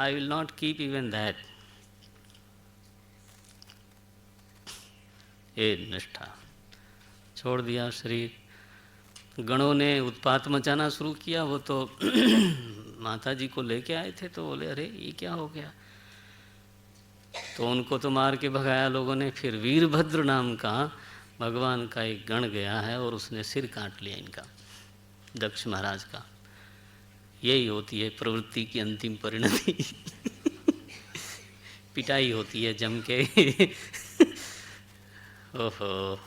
I will not keep even that. ये निष्ठा, छोड़ दिया शरीर। गणों ने उत्पात मचाना शुरू किया। वो तो माता जी को लेके आए थे, तो बोले अरे ये क्या हो गया, तो उनको तो मार के भगाया लोगों ने। फिर वीरभद्र नाम का भगवान का एक गण गया है और उसने सिर काट लिया इनका, दक्ष महाराज का। यही होती है प्रवृत्ति की अंतिम परिणति। पिटाई होती है जम के। ओहो,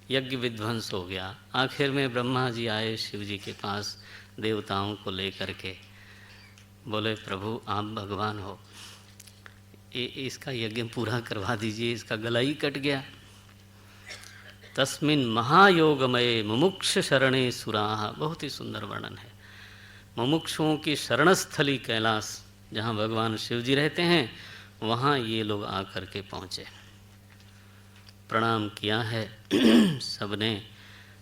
यज्ञ विध्वंस हो गया। आखिर में ब्रह्मा जी आए शिव जी के पास देवताओं को लेकर के, बोले प्रभु आप भगवान हो, इसका यज्ञ पूरा करवा दीजिए, इसका गला ही कट गया। तस्मिन् महायोगमये मुमुक्ष शरणे सुराः, बहुत ही सुंदर वर्णन है। मुमुक्षुओं की शरणस्थली कैलाश, जहाँ भगवान शिव जी रहते हैं, वहाँ ये लोग आकर के पहुँचे। प्रणाम किया है सबने,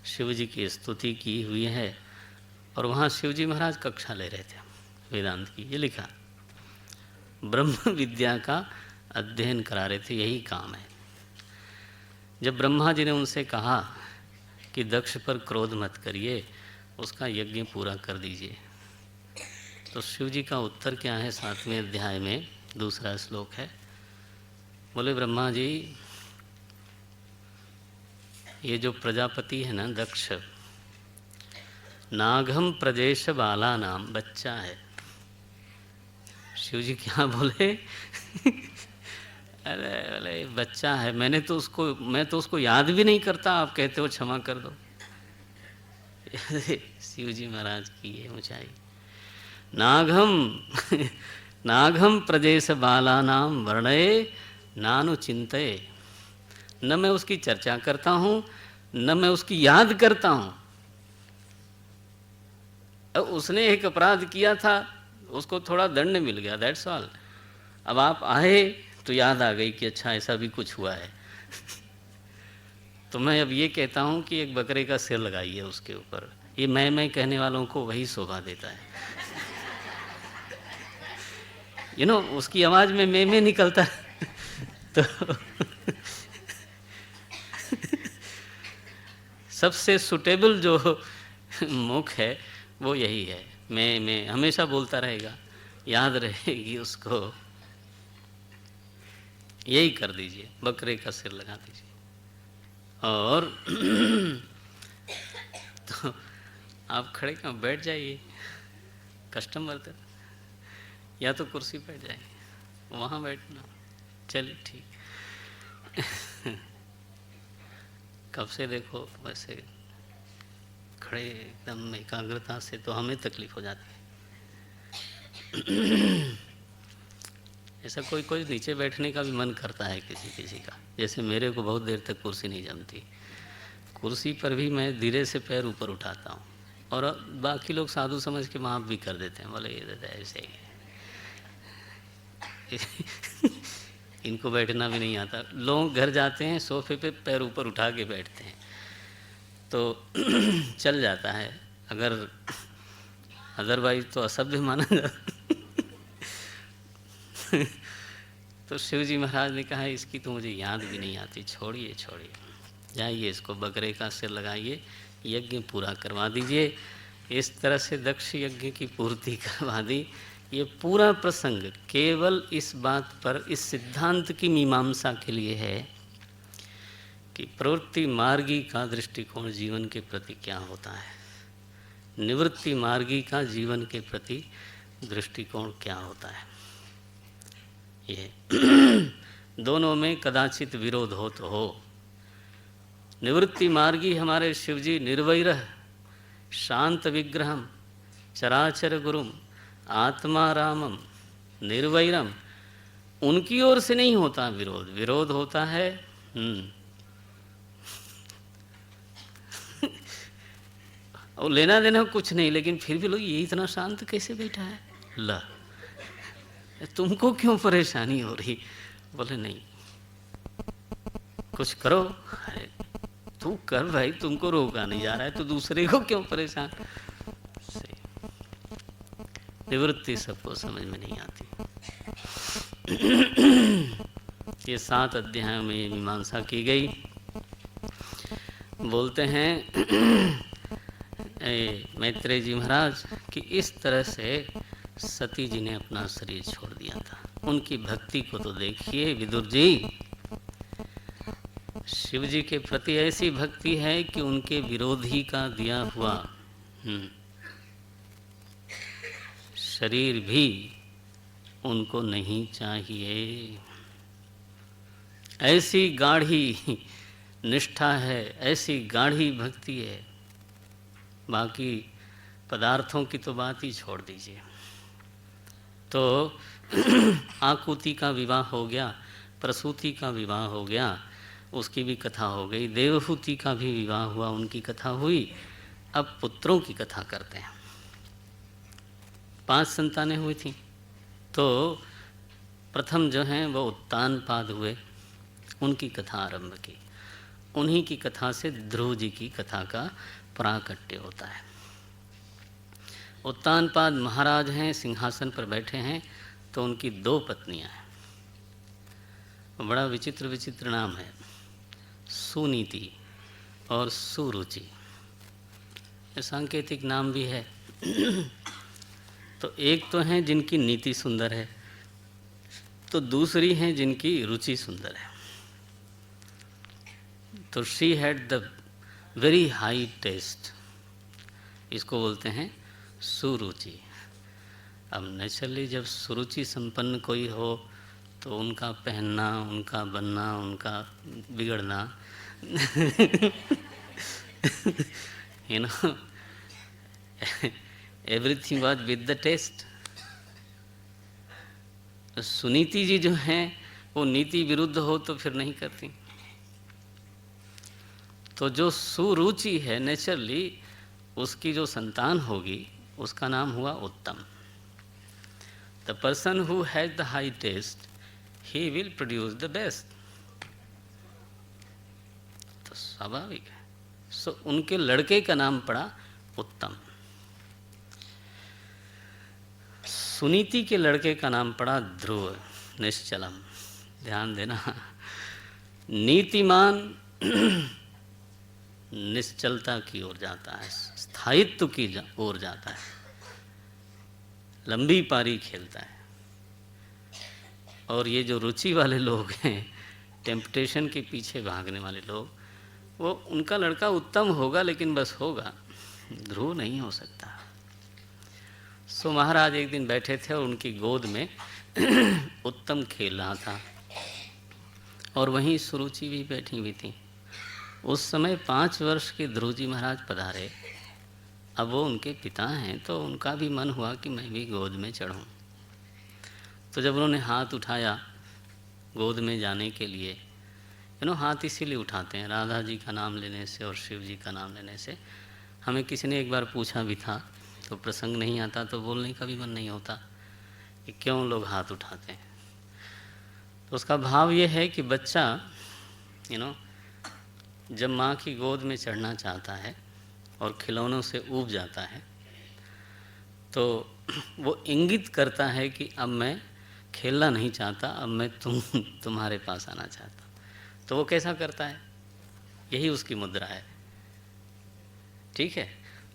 शिव जी की स्तुति की हुई है। और वहाँ शिव जी महाराज कक्षा ले रहे थे वेदांत की। ये लिखा ब्रह्म विद्या का अध्ययन करा रहे थे, यही काम है। जब ब्रह्मा जी ने उनसे कहा कि दक्ष पर क्रोध मत करिए, उसका यज्ञ पूरा कर दीजिए, तो शिव जी का उत्तर क्या है? 7वें अध्याय में दूसरा श्लोक है। बोले ब्रह्मा जी, ये जो प्रजापति है ना दक्ष, नागम प्रदेश बाला नाम, बच्चा है। शिव जी क्या बोले? अरे अरे बच्चा है, मैं तो उसको याद भी नहीं करता, आप कहते हो क्षमा कर दो। शिव जी महाराज की ये ऊंचाई। नागम प्रदेश बाला नाम वर्णये नानु चिंतये, न मैं उसकी चर्चा करता हूँ, न मैं उसकी याद करता हूँ। अब उसने एक अपराध किया था, उसको थोड़ा दंड मिल गया, दैट्स ऑल। अब आप आए तो याद आ गई कि अच्छा ऐसा भी कुछ हुआ है। तो मैं अब ये कहता हूँ कि एक बकरे का सिर लगाइए उसके ऊपर। ये मैं कहने वालों को वही शोभा देता है। उसकी आवाज़ में मैं निकलता है। तो सबसे सुटेबल जो मुख है वो यही है। मैं हमेशा बोलता रहेगा, याद रहेगी उसको। यही कर दीजिए, बकरे का सिर लगा दीजिए। और तो आप खड़े क्यों, बैठ जाइए, कस्टमर तो, या तो कुर्सी बैठ जाइए, वहाँ बैठना। चलिए ठीक। कब से देखो वैसे खड़े एकदम एकाग्रता से, तो हमें तकलीफ हो जाती है। ऐसा कोई नीचे बैठने का भी मन करता है किसी का। जैसे मेरे को बहुत देर तक कुर्सी नहीं जमती, कुर्सी पर भी मैं धीरे से पैर ऊपर उठाता हूँ, और बाकी लोग साधु समझ के माफ़ भी कर देते हैं, बोले ये ऐसे ही इनको बैठना भी नहीं आता। लोग घर जाते हैं, सोफे पे पैर ऊपर उठा के बैठते हैं, तो चल जाता है, अगर अदरवाइज तो असभ्य माना जाता। तो शिव जी महाराज ने कहा इसकी तो मुझे याद भी नहीं आती, छोड़िए जाइए, इसको बकरे का सिर लगाइए, यज्ञ पूरा करवा दीजिए। इस तरह से दक्ष यज्ञ की पूर्ति करवा दी। ये पूरा प्रसंग केवल इस बात पर, इस सिद्धांत की मीमांसा के लिए है कि प्रवृत्ति मार्गी का दृष्टिकोण जीवन के प्रति क्या होता है, निवृत्ति मार्गी का जीवन के प्रति दृष्टिकोण क्या होता है। ये दोनों में कदाचित विरोध हो तो हो। निवृत्ति मार्गी हमारे शिवजी निर्वैरः शांत विग्रहम चराचर गुरुम आत्मा रामम निर्वैरम, उनकी ओर से नहीं होता विरोध। विरोध होता है और लेना देना कुछ नहीं, लेकिन फिर भी लोग ये इतना शांत कैसे बैठा है, ला तुमको क्यों परेशानी हो रही? बोले नहीं, कुछ करो। अरे तू कर भाई, तुमको रोका नहीं जा रहा है तो दूसरे को क्यों परेशान। निवृत्ति सबको समझ में नहीं आती। ये 7 अध्यायों में ये मीमांसा की गई। बोलते हैं मैत्रेय जी महाराज कि इस तरह से सती जी ने अपना शरीर छोड़ दिया था। उनकी भक्ति को तो देखिए विदुर जी, शिव जी के प्रति ऐसी भक्ति है कि उनके विरोधी का दिया हुआ शरीर भी उनको नहीं चाहिए। ऐसी गाढ़ी निष्ठा है, ऐसी गाढ़ी भक्ति है। बाकी पदार्थों की तो बात ही छोड़ दीजिए। तो आकुति का विवाह हो गया, प्रसूति का विवाह हो गया, उसकी भी कथा हो गई। देवहूति का भी विवाह हुआ, उनकी कथा हुई। अब पुत्रों की कथा करते हैं। 5 संतानें हुई थी। तो प्रथम जो हैं वो उत्तानपाद हुए, उनकी कथा आरंभ की। उन्हीं की कथा से ध्रुव जी की कथा का प्राकट्य होता है। उत्तानपाद महाराज हैं, सिंहासन पर बैठे हैं, तो उनकी 2 पत्नियां हैं। बड़ा विचित्र विचित्र नाम है, सुनीति और सुरुचि। ये सांकेतिक नाम भी है। तो एक तो हैं जिनकी नीति सुंदर है, तो दूसरी हैं जिनकी रुचि सुंदर है। तो she had the very high taste, इसको बोलते हैं सुरुचि। अब नेचुरली जब सुरुचि संपन्न कोई हो तो उनका पहनना, उनका बनना, उनका बिगड़ना you know everything was with the test. Suniti ji जो हैं वो नीति विरुद्ध हो तो फिर नहीं करती। तो जो सुरुचि है नेचुरली उसकी जो संतान होगी उसका नाम हुआ उत्तम। The person who has the high taste he will produce the best. तो स्वाभाविक है। सो उनके लड़के का नाम पड़ा उत्तम। सुनीति के लड़के का नाम पड़ा ध्रुव, निश्चलम। ध्यान देना, नीतिमान निश्चलता की ओर जाता है, स्थायित्व की ओर जाता है, लंबी पारी खेलता है। और ये जो रुचि वाले लोग हैं, टेम्पटेशन के पीछे भागने वाले लोग, वो उनका लड़का उत्तम होगा लेकिन बस होगा, ध्रुव नहीं हो सकता। सो महाराज एक दिन बैठे थे और उनकी गोद में उत्तम खेल रहा था और वहीं सुरुचि भी बैठी हुई थी। उस समय 5 वर्ष के ध्रुव जी महाराज पधारे। अब वो उनके पिता हैं तो उनका भी मन हुआ कि मैं भी गोद में चढ़ूं। तो जब उन्होंने हाथ उठाया गोद में जाने के लिए, हाथ इसीलिए उठाते हैं राधा जी का नाम लेने से और शिव जी का नाम लेने से। हमें किसी ने एक बार पूछा भी था, तो प्रसंग नहीं आता तो बोलने का भी मन नहीं होता कि क्यों लोग हाथ उठाते हैं। तो उसका भाव ये है कि बच्चा जब माँ की गोद में चढ़ना चाहता है और खिलौनों से ऊब जाता है तो वो इंगित करता है कि अब मैं खेलना नहीं चाहता, अब मैं तुम्हारे पास आना चाहता। तो वो कैसा करता है, यही उसकी मुद्रा है। ठीक है।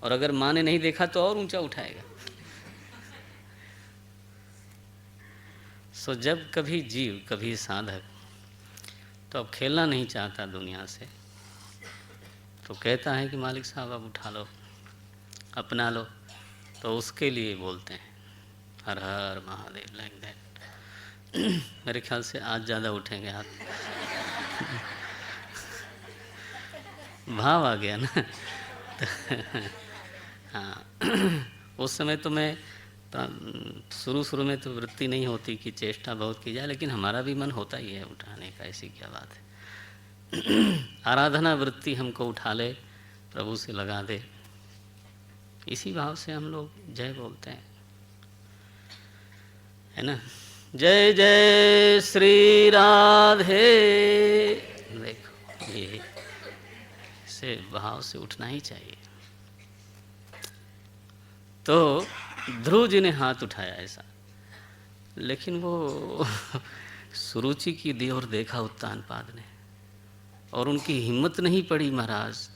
और अगर माँ ने नहीं देखा तो और ऊंचा उठाएगा। सो जब कभी जीव, कभी साधक तो अब खेलना नहीं चाहता दुनिया से, तो कहता है कि मालिक साहब अब उठा लो, अपना लो। तो उसके लिए बोलते हैं हर हर महादेव, लाइक दैट। मेरे ख्याल से आज ज़्यादा उठेंगे हाथ। भाव आ गया ना। हाँ, उस समय तो मैं शुरू में तो वृत्ति नहीं होती कि चेष्टा बहुत की जाए, लेकिन हमारा भी मन होता ही है उठाने का, ऐसी क्या बात है। आराधना वृत्ति हमको उठा ले, प्रभु से लगा दे, इसी भाव से हम लोग जय बोलते हैं, है ना। जय जय श्री राधे। देखो ये से भाव से उठना ही चाहिए। तो ध्रुव जी ने हाथ उठाया ऐसा, लेकिन वो सुरुचि की दी और देखा उत्तानपाद ने, और उनकी हिम्मत नहीं पड़ी महाराज।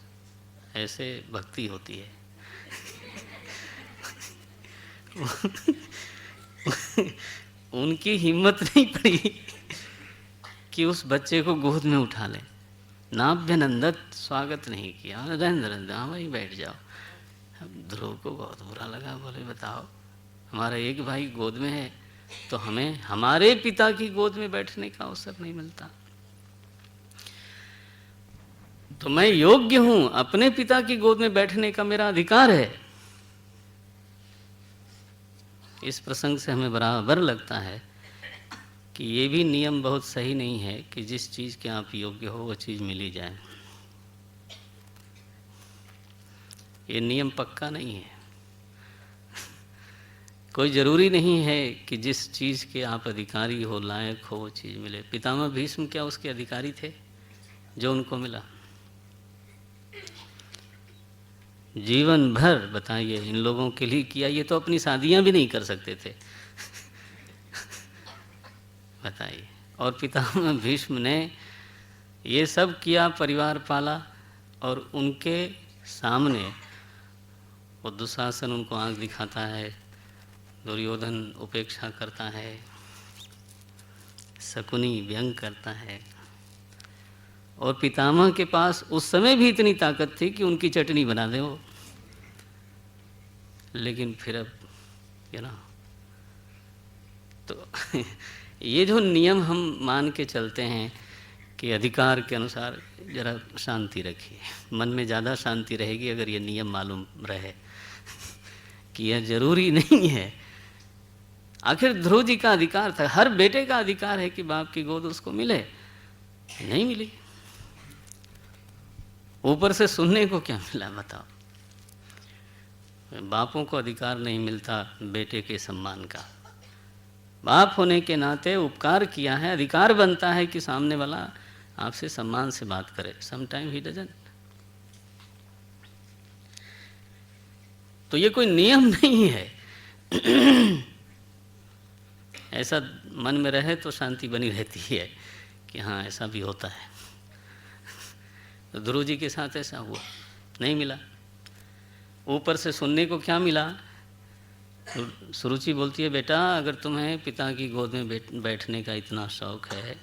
ऐसे भक्ति होती है। उनकी हिम्मत नहीं पड़ी कि उस बच्चे को गोद में उठा लें। नाभ्यनंदत स्वागत नहीं किया, नरेंद्र हाँ भाई बैठ जाओ। अब ध्रुव को बहुत बुरा लगा, बोले बताओ हमारा एक भाई गोद में है तो हमें हमारे पिता की गोद में बैठने का अवसर नहीं मिलता, तो मैं योग्य हूं, अपने पिता की गोद में बैठने का मेरा अधिकार है। इस प्रसंग से हमें बराबर लगता है कि ये भी नियम बहुत सही नहीं है कि जिस चीज़ के आप योग्य हो वो चीज़ मिली जाए। ये नियम पक्का नहीं है। कोई ज़रूरी नहीं है कि जिस चीज़ के आप अधिकारी हो, लायक हो, वो चीज़ मिले। पितामह भीष्म क्या उसके अधिकारी थे जो उनको मिला? जीवन भर बताइए इन लोगों के लिए किया, ये तो अपनी शादियां भी नहीं कर सकते थे। बताइए। और पितामह भीष्म ने ये सब किया, परिवार पाला, और उनके सामने वो दुशासन उनको आंख दिखाता है, दुर्योधन उपेक्षा करता है, शकुनी व्यंग करता है, और पितामह के पास उस समय भी इतनी ताकत थी कि उनकी चटनी बना दे वो। लेकिन फिर अब तो ये जो नियम हम मान के चलते हैं कि अधिकार के अनुसार, जरा शांति रखिए। मन में ज़्यादा शांति रहेगी अगर ये नियम मालूम रहे कि यह जरूरी नहीं है। आखिर ध्रुव जी का अधिकार था, हर बेटे का अधिकार है कि बाप की गोद उसको मिले, नहीं मिली। ऊपर से सुनने को क्या मिला बताओ? बापों को अधिकार नहीं मिलता बेटे के सम्मान का। बाप होने के नाते उपकार किया है, अधिकार बनता है कि सामने वाला आपसे सम्मान से बात करे। Sometime he doesn't. तो ये कोई नियम नहीं है। ऐसा मन में रहे तो शांति बनी रहती है कि हाँ ऐसा भी होता है। तो ध्रुव जी के साथ ऐसा हुआ, नहीं मिला। ऊपर से सुनने को क्या मिला? सुरुचि बोलती है, बेटा अगर तुम्हें पिता की गोद में बैठने का इतना शौक है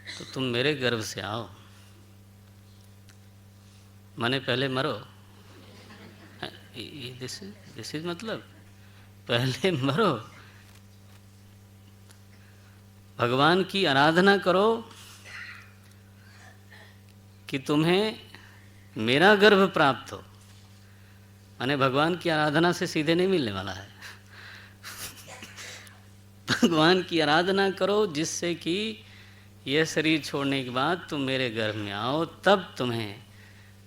तो तुम मेरे गर्भ से आओ, माने पहले मरो। दिस इज मतलब पहले मरो, भगवान की आराधना करो कि तुम्हें मेरा गर्भ प्राप्त हो। माने भगवान की आराधना से सीधे नहीं मिलने वाला है। भगवान की आराधना करो जिससे कि यह शरीर छोड़ने के बाद तुम मेरे गर्भ में आओ, तब तुम्हें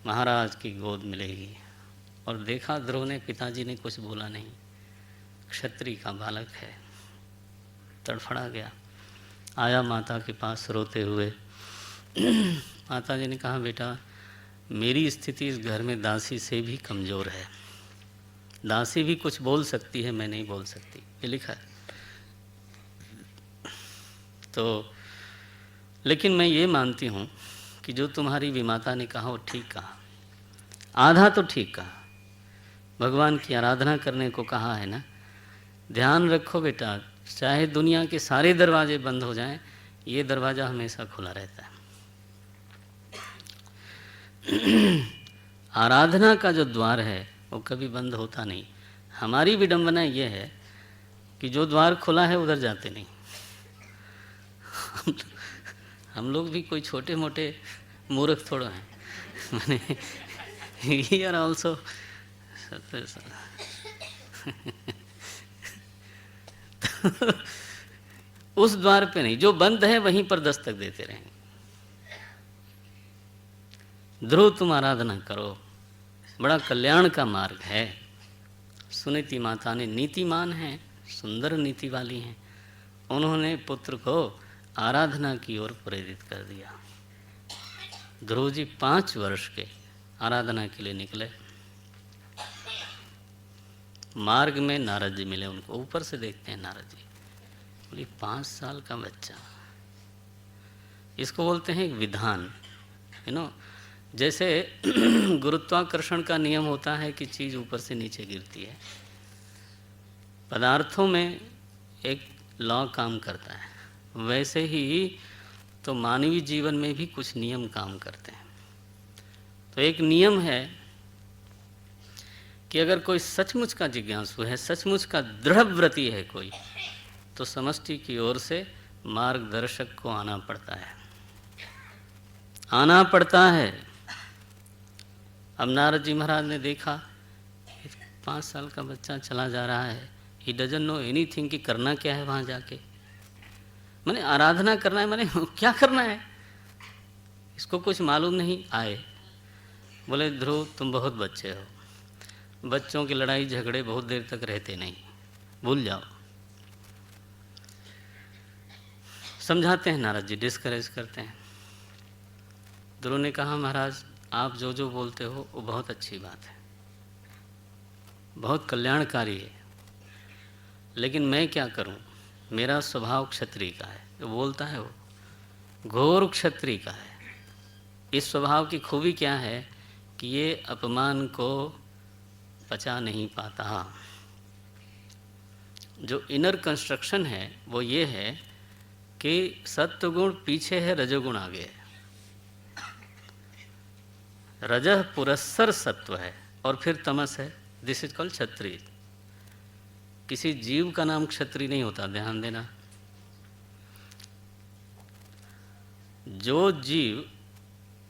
महाराज की गोद मिलेगी। और देखा ध्रुव ने, पिताजी ने कुछ बोला नहीं, क्षत्रिय का बालक है, तड़फड़ा गया। आया माता के पास रोते हुए। माता जी ने कहा, बेटा मेरी स्थिति इस घर में दासी से भी कमज़ोर है। दासी भी कुछ बोल सकती है, मैं नहीं बोल सकती, ये लिखा है। तो लेकिन मैं ये मानती हूँ कि जो तुम्हारी विमाता ने कहा वो ठीक कहा, आधा तो ठीक कहा। भगवान की आराधना करने को कहा है ना। ध्यान रखो बेटा, चाहे दुनिया के सारे दरवाजे बंद हो जाएं, ये दरवाज़ा हमेशा खुला रहता है। आराधना का जो द्वार है वो कभी बंद होता नहीं। हमारी विडंबना ये है कि जो द्वार खुला है उधर जाते नहीं। हम लोग भी कोई छोटे मोटे मूर्ख थोड़ा हैं। मैंने वी आर ऑल्सो उस द्वार पे नहीं, जो बंद है वहीं पर दस्तक देते रहेंगे। ध्रुव तुम आराधना करो, बड़ा कल्याण का मार्ग है। सुनीति माता ने, नीतिमान हैं, सुंदर नीति वाली हैं, उन्होंने पुत्र को आराधना की ओर प्रेरित कर दिया। ध्रुव जी 5 वर्ष के आराधना के लिए निकले। मार्ग में नारद जी मिले उनको, ऊपर से देखते हैं नारद जी, बोली 5 साल का बच्चा। इसको बोलते हैं एक विधान, जैसे गुरुत्वाकर्षण का नियम होता है कि चीज़ ऊपर से नीचे गिरती है, पदार्थों में एक लॉ काम करता है, वैसे ही तो मानवीय जीवन में भी कुछ नियम काम करते हैं। तो एक नियम है कि अगर कोई सचमुच का जिज्ञासु है, सचमुच का दृढ़व्रती है कोई, तो समष्टि की ओर से मार्गदर्शक को आना पड़ता है, आना पड़ता है। अब नारद जी महाराज ने देखा 5 साल का बच्चा चला जा रहा है, ही डजंट नो एनीथिंग कि करना क्या है वहाँ जाके, मैंने आराधना करना है, मैंने क्या करना है, इसको कुछ मालूम नहीं। आए, बोले ध्रुव तुम बहुत बच्चे हो, बच्चों की लड़ाई झगड़े बहुत देर तक रहते नहीं, भूल जाओ। समझाते हैं नारद जी, डिस्करेज करते हैं। ध्रुव ने कहा महाराज आप जो जो बोलते हो वो बहुत अच्छी बात है, बहुत कल्याणकारी है, लेकिन मैं क्या करूं, मेरा स्वभाव क्षत्रिय का है, जो बोलता है वो घोर क्षत्रिय का है। इस स्वभाव की खूबी क्या है कि ये अपमान को पचा नहीं पाता। जो इनर कंस्ट्रक्शन है वो ये है कि सत्वगुण पीछे है, रजोगुण आगे है, रजः पुरस्सर सत्व है और फिर तमस है, दिस इज कॉल्ड क्षत्रिय। किसी जीव का नाम क्षत्रिय नहीं होता, ध्यान देना। जो जीव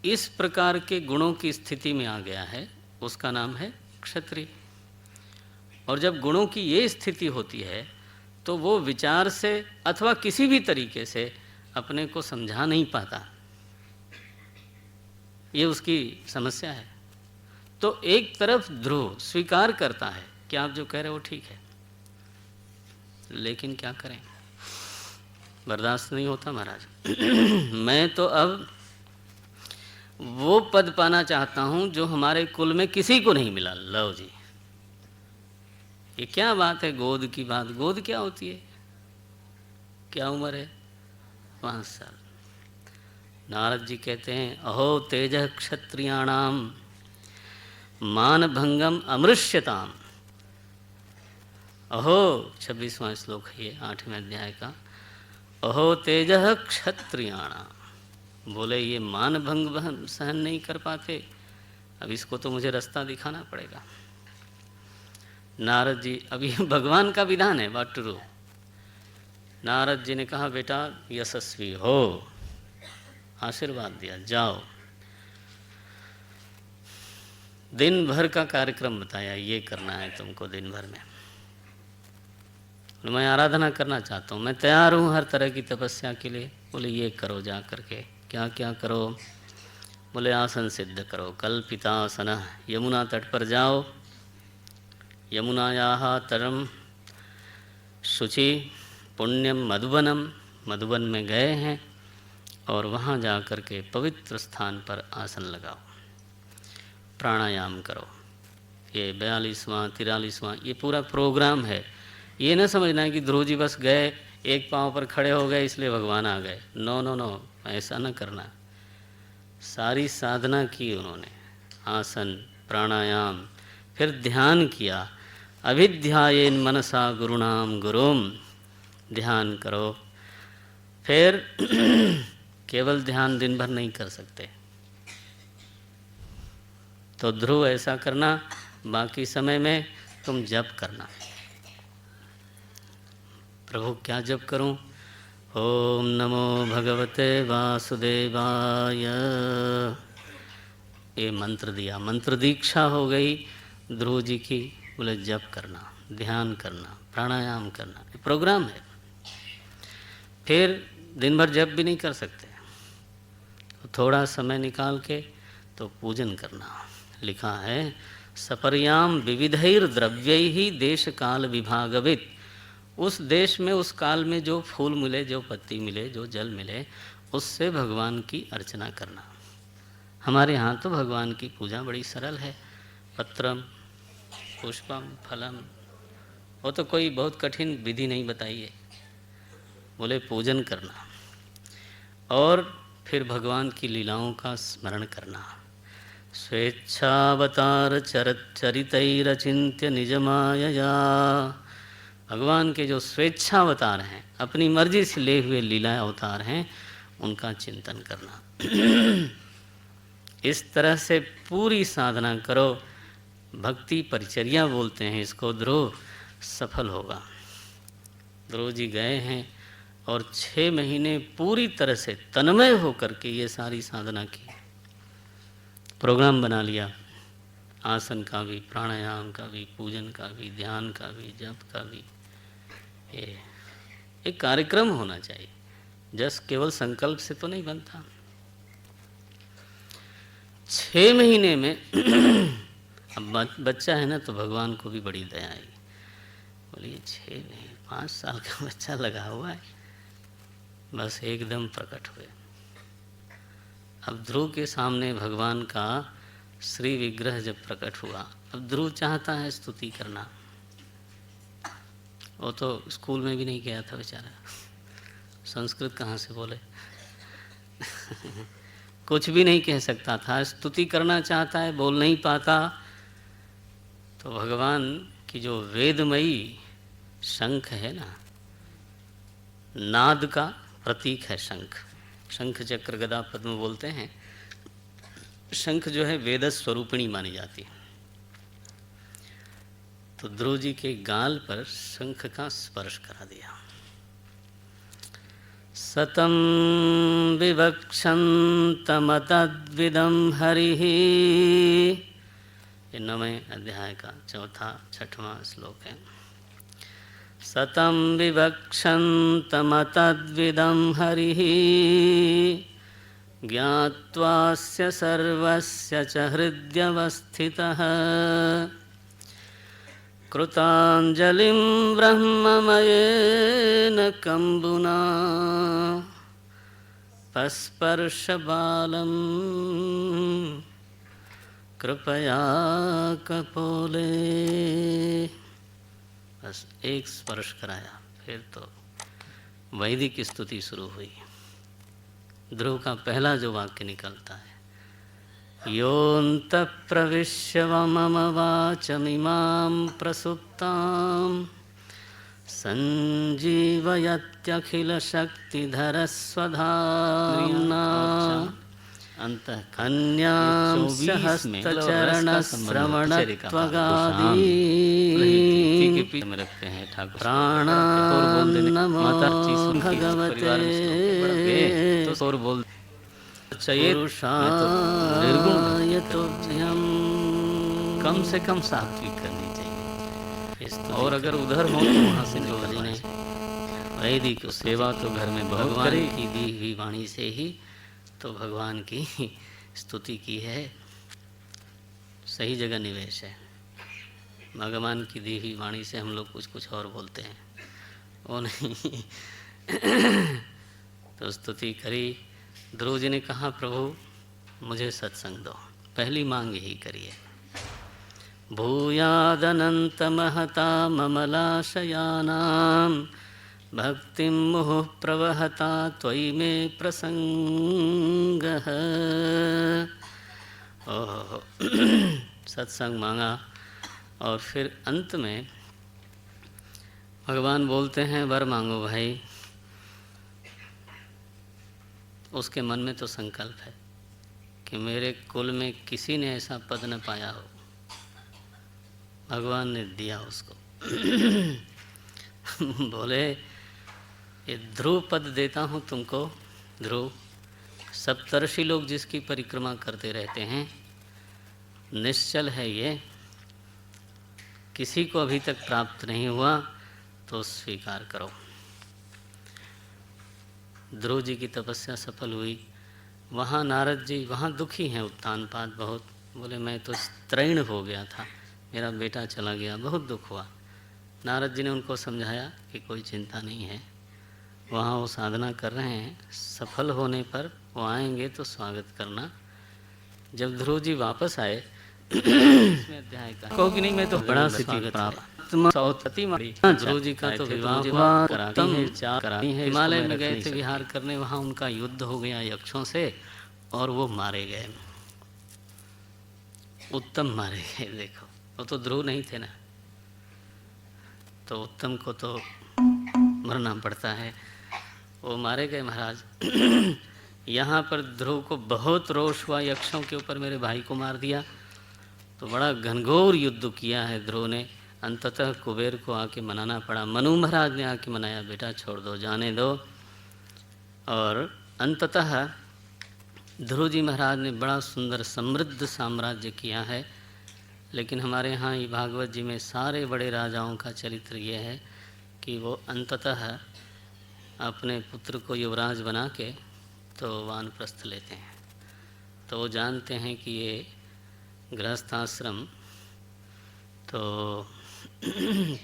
इस प्रकार के गुणों की स्थिति में आ गया है उसका नाम है क्षत्रिय। और जब गुणों की ये स्थिति होती है तो वो विचार से अथवा किसी भी तरीके से अपने को समझा नहीं पाता, ये उसकी समस्या है। तो एक तरफ ध्रुव स्वीकार करता है कि आप जो कह रहे हो ठीक है, लेकिन क्या करें, बर्दाश्त नहीं होता महाराज। मैं तो अब वो पद पाना चाहता हूं जो हमारे कुल में किसी को नहीं मिला। लो जी, ये क्या बात है, गोद की बात, गोद क्या होती है, क्या उम्र है, 5 साल। नारद जी कहते हैं अहो तेज क्षत्रियाणाम मान भंगम अमृष्यताम। अहो 26वां श्लोक है ये 8वें अध्याय का। अहो तेज क्षत्रियाणाम, बोले ये मान भंग सहन नहीं कर पाते, अब इसको तो मुझे रास्ता दिखाना पड़ेगा। नारद जी, अब ये भगवान का विधान है, what to do. Narad ji ने कहा बेटा यशस्वी हो, आशीर्वाद दिया, जाओ। दिन भर का कार्यक्रम बताया, ये करना है तुमको दिन भर में। मैं आराधना करना चाहता हूँ, मैं तैयार हूँ हर तरह की तपस्या के लिए। बोले ये करो जा करके, क्या क्या करो, बोले आसन सिद्ध करो, कल्पितासन, यमुना तट पर जाओ, यमुनायाः तरम शुचि पुण्यम मधुबनम, मधुबन में गए हैं और वहाँ जा कर के पवित्र स्थान पर आसन लगाओ, प्राणायाम करो। ये 42वां 43वां ये पूरा प्रोग्राम है। ये न समझना है कि ध्रुव जी बस गए, एक पाँव पर खड़े हो गए इसलिए भगवान आ गए। नो नो नो, ऐसा न करना। सारी साधना की उन्होंने, आसन प्राणायाम, फिर ध्यान किया। अभिध्यायेन मनसा गुरुणाम गुरुम, ध्यान करो। फिर केवल ध्यान दिन भर नहीं कर सकते, तो ध्रुव ऐसा करना, बाकी समय में तुम जप करना। प्रभु क्या जप करूं, ओम नमो भगवते वासुदेवाय, ये मंत्र दिया, मंत्र दीक्षा हो गई ध्रुव जी की। बोले जप करना, ध्यान करना, प्राणायाम करना, ये प्रोग्राम है। फिर दिन भर जप भी नहीं कर सकते, तो थोड़ा समय निकाल के तो पूजन करना। लिखा है सपर्याम विविधैर द्रव्यैहि देश काल विभागवित, उस देश में उस काल में जो फूल मिले, जो पत्ती मिले, जो जल मिले, उससे भगवान की अर्चना करना। हमारे यहाँ तो भगवान की पूजा बड़ी सरल है, पत्रम पुष्पम फलम वो तो कोई बहुत कठिन विधि नहीं बताई है, बोले पूजन करना और फिर भगवान की लीलाओं का स्मरण करना। स्वेच्छावतार चरितैरचिन्त्य निज मायया, भगवान के जो स्वेच्छावतार हैं, अपनी मर्जी से ले हुए लीला अवतार हैं, उनका चिंतन करना। इस तरह से पूरी साधना करो, भक्ति परिचर्या बोलते हैं इसको, ध्रुव सफल होगा। ध्रुव जी गए हैं और 6 महीने पूरी तरह से तन्मय होकर के ये सारी साधना की, प्रोग्राम बना लिया, आसन का भी, प्राणायाम का भी, पूजन का भी, ध्यान का भी, जप का भी। ये एक कार्यक्रम होना चाहिए, जस्ट केवल संकल्प से तो नहीं बनता। 6 महीने में अब बच्चा है ना, तो भगवान को भी बड़ी दया आई, बोलिए 6 महीने 5 साल का बच्चा लगा हुआ है, बस एकदम प्रकट हुए। अब ध्रुव के सामने भगवान का श्री विग्रह जब प्रकट हुआ, अब ध्रुव चाहता है स्तुति करना, वो तो स्कूल में भी नहीं गया था बेचारा, संस्कृत कहाँ से बोले कुछ भी नहीं कह सकता था, स्तुति करना चाहता है, बोल नहीं पाता। तो भगवान की जो वेदमयी शंख है ना, नाद का प्रतीक है शंख, शंख चक्र गदा पद्म बोलते हैं। शंख जो है वेद स्वरूपिणी मानी जाती है। तो ध्रुव जी के गाल पर शंख का स्पर्श करा दिया। सतं विवक्षन्तमतद्विदं हरिः, ये 9वें अध्याय का 4-6वां श्लोक है। सतं विवक्षन्तमतद्विदं हरिः, ज्ञात्वास्य सर्वस्य च हृद्यवस्थितः, कृताञ्जलिं ब्रह्ममयेन कम्बुना, पस्पर्शबालं कृपया कपोले। बस एक स्पर्श कराया, फिर तो वैदिक स्तुति शुरू हुई। ध्रुव का पहला जो वाक्य निकलता है, योऽन्तः प्रविश्य मम वाचमिमां प्रसुप्तां, सञ्जीवयत्यखिलशक्तिधरस्वधाम्ना, अन्यांश हस्तचरणश्रवणत्वगादि प्राणान्नमो भगवते पुरुषाय तुभ्यम्। कम से कम सात्विक करनी चाहिए, और अगर उधर हो तो वहाँ से निकलना चाहिए। वैदिक सेवा तो घर में भगवान की दी हुई वाणी से ही तो भगवान की स्तुति की है, सही जगह निवेश है। भगवान की दी हुई वाणी से हम लोग कुछ और बोलते हैं, वो नहीं। तो स्तुति करी। ध्रुव जी ने कहा, प्रभु मुझे सत्संग दो, पहली मांग यही करिए। भूयादनंत महता ममलाशयानां, भक्तिं मुहुः प्रवहता त्वयि मे प्रसंगः। ओह, सत्संग मांगा और फिर अंत में भगवान बोलते हैं, वर मांगो भाई। उसके मन में तो संकल्प है कि मेरे कुल में किसी ने ऐसा पद न पाया हो। भगवान ने दिया उसको। बोले, ये ध्रुव पद देता हूँ तुमको। ध्रुव, सप्तर्षि लोग जिसकी परिक्रमा करते रहते हैं, निश्चल है ये, किसी को अभी तक प्राप्त नहीं हुआ, तो स्वीकार करो। ध्रुव जी की तपस्या सफल हुई। वहाँ नारद जी वहाँ दुखी हैं, उत्तानपाद बहुत। बोले, मैं तो त्रैण हो गया था, मेरा बेटा चला गया, बहुत दुख हुआ। नारद जी ने उनको समझाया कि कोई चिंता नहीं है, वहाँ वो साधना कर रहे हैं, सफल होने पर वो आएंगे तो स्वागत करना। जब ध्रुव जी वापस आए, इसमें अध्याय का कहो कि नहीं, मैं तो बड़ा स्थिति प्राप्त उत्तम सौतती मारी। ध्रुव जी का तो विवाह हुआ, कराती है। हिमालय में गए थे विहार करने, वहाँ उनका युद्ध हो गया यक्षों से और वो मारे गए। उत्तम मारे गए। देखो, वो तो ध्रुव नहीं थे ना, तो उत्तम को तो मरना पड़ता है, वो मारे गए महाराज। यहाँ पर ध्रुव को बहुत रोष हुआ यक्षों के ऊपर, मेरे भाई को मार दिया। तो बड़ा घनघोर युद्ध किया है ध्रुव ने। अंततः कुबेर को आके मनाना पड़ा, मनु महाराज ने आके मनाया, बेटा छोड़ दो, जाने दो। और अंततः ध्रुव जी महाराज ने बड़ा सुंदर समृद्ध साम्राज्य किया है। लेकिन हमारे यहाँ ही भागवत जी में सारे बड़े राजाओं का चरित्र ये है कि वो अंततः अपने पुत्र को युवराज बना के तो वानप्रस्थ लेते हैं। तो वो जानते हैं कि ये गृहस्थ आश्रम तो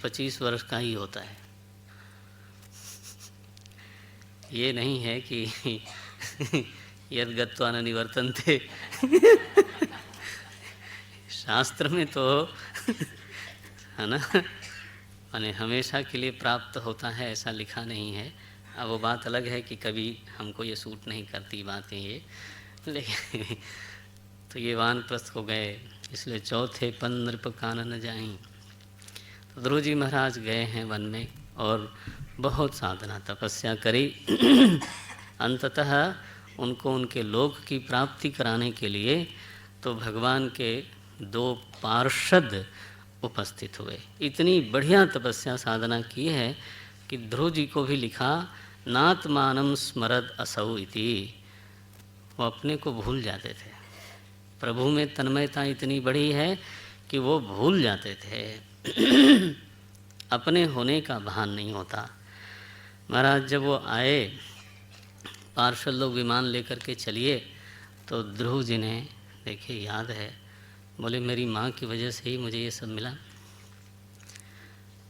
25 वर्ष का ही होता है, ये नहीं है कि यद गत्वा न निवर्तन्ते। शास्त्र में तो है ना, माने हमेशा के लिए प्राप्त होता है ऐसा लिखा नहीं है। अब वो बात अलग है कि कभी हमको ये सूट नहीं करती बातें ये, लेकिन तो ये वानप्रस्थ को गए, इसलिए चौथे पन नृप कानन जाईं। तो ध्रुव जी महाराज गए हैं वन में और बहुत साधना तपस्या करी। अंततः उनको उनके लोक की प्राप्ति कराने के लिए तो भगवान के 2 पार्षद उपस्थित हुए। इतनी बढ़िया तपस्या साधना की है कि ध्रुव जी को भी लिखा नात्मानं स्मरद असौ इति, वो अपने को भूल जाते थे। प्रभु में तन्मयता इतनी बड़ी है कि वो भूल जाते थे। अपने होने का भान नहीं होता। महाराज जब वो आए, पार्षद लोग विमान लेकर के चलिए, तो ध्रुव जी ने, देखिए याद है, बोले मेरी माँ की वजह से ही मुझे ये सब मिला।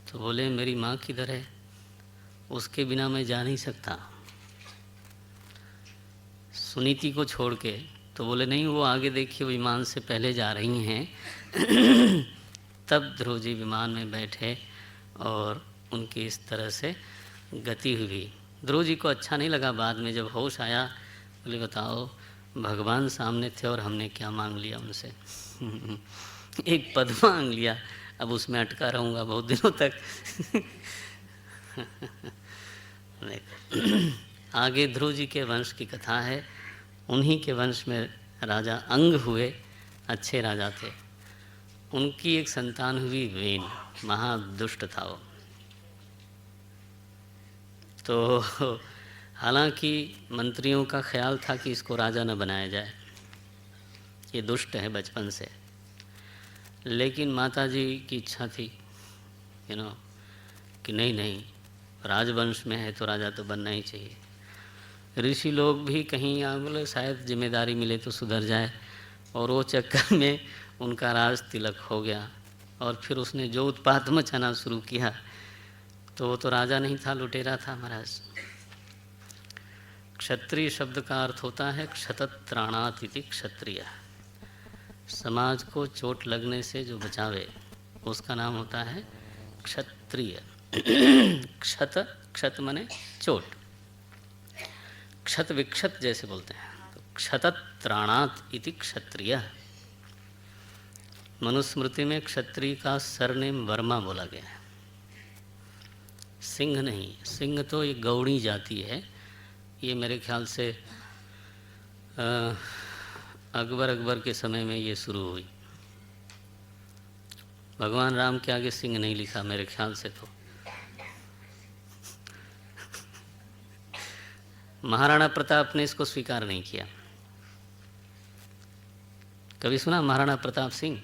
तो बोले मेरी माँ किधर है, उसके बिना मैं जा नहीं सकता। सुनीति को छोड़ के, तो बोले नहीं वो आगे देखिए विमान से पहले जा रही हैं। तब ध्रुव जी विमान में बैठे और उनकी इस तरह से गति हुई। ध्रुव जी को अच्छा नहीं लगा। बाद में जब होश आया, बोले बताओ भगवान सामने थे और हमने क्या मांग लिया उनसे। एक पद मांग लिया, अब उसमें अटका रहूँगा बहुत दिनों तक। आगे ध्रुव जी के वंश की कथा है। उन्हीं के वंश में राजा अंग हुए, अच्छे राजा थे। उनकी एक संतान हुई वेन, महादुष्ट था वो। तो हालांकि मंत्रियों का ख्याल था कि इसको राजा न बनाया जाए, ये दुष्ट है बचपन से। लेकिन माताजी की इच्छा थी कि नहीं नहीं, राजवंश में है तो राजा तो बनना ही चाहिए। ऋषि लोग भी कहीं बोले शायद जिम्मेदारी मिले तो सुधर जाए, और वो चक्कर में उनका राज तिलक हो गया। और फिर उसने जो उत्पात मचाना शुरू किया, तो वो तो राजा नहीं था, लुटेरा था महाराज। क्षत्रिय शब्द का अर्थ होता है क्षतत्राणात इति क्षत्रिय, समाज को चोट लगने से जो बचावे उसका नाम होता है क्षत्रिय। क्षत, क्षत माने चोट, क्षत विक्षत जैसे बोलते हैं, तो क्षतत्राणात इति क्षत्रिय। मनुस्मृति में क्षत्रिय का सरनेम वर्मा बोला गया है, सिंह नहीं। सिंह तो ये गौड़ी जाति है, ये मेरे ख्याल से अकबर के समय में ये शुरू हुई। भगवान राम के आगे सिंह नहीं लिखा मेरे ख्याल से। तो महाराणा प्रताप ने इसको स्वीकार नहीं किया। कभी सुना महाराणा प्रताप सिंह?